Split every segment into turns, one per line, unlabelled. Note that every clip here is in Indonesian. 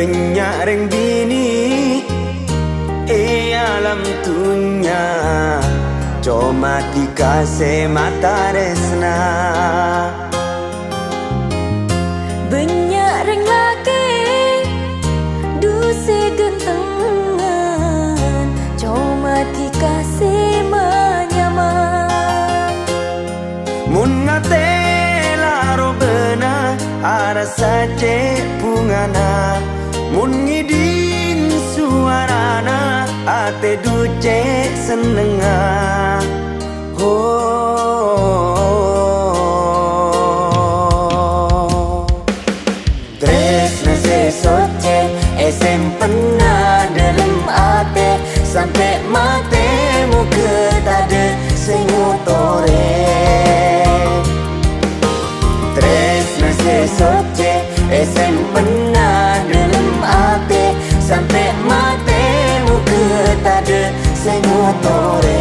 Banyak reng bini alam dunia, cuma dikasih mata resna.
Banyak reng laki dusi gentengan, cuma dikasih menyaman.
Mun ngate laro bena ada sace bungana, mun ngidin suarana ate duce senenga. Tresna sesoce pernah dalam ate sampai mate muka tade sing utore. Tresna sesoce pernah dalam ate sampai mate muka tade sing utore.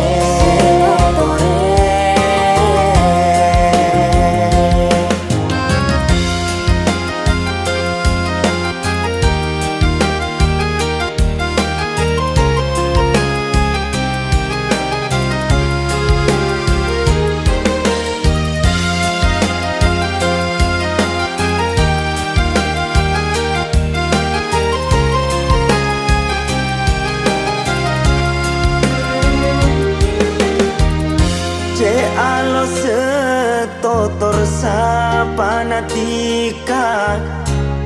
Alo setotor sapanatika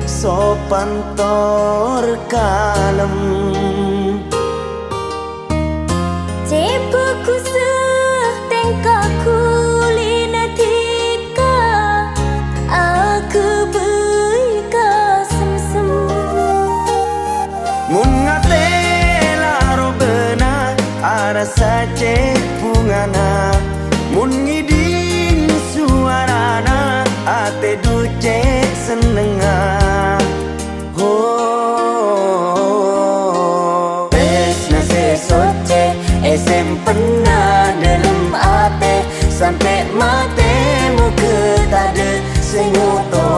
sopan tor kalem.
Cepaku setengkaku linatika aku beika sem-sem.
Mun ngate laro bena ada sace bungana, mun ngidin suarana ate duce senenga. Tresna sesoce pernah dalam ate sampai mate muka tade sing utore.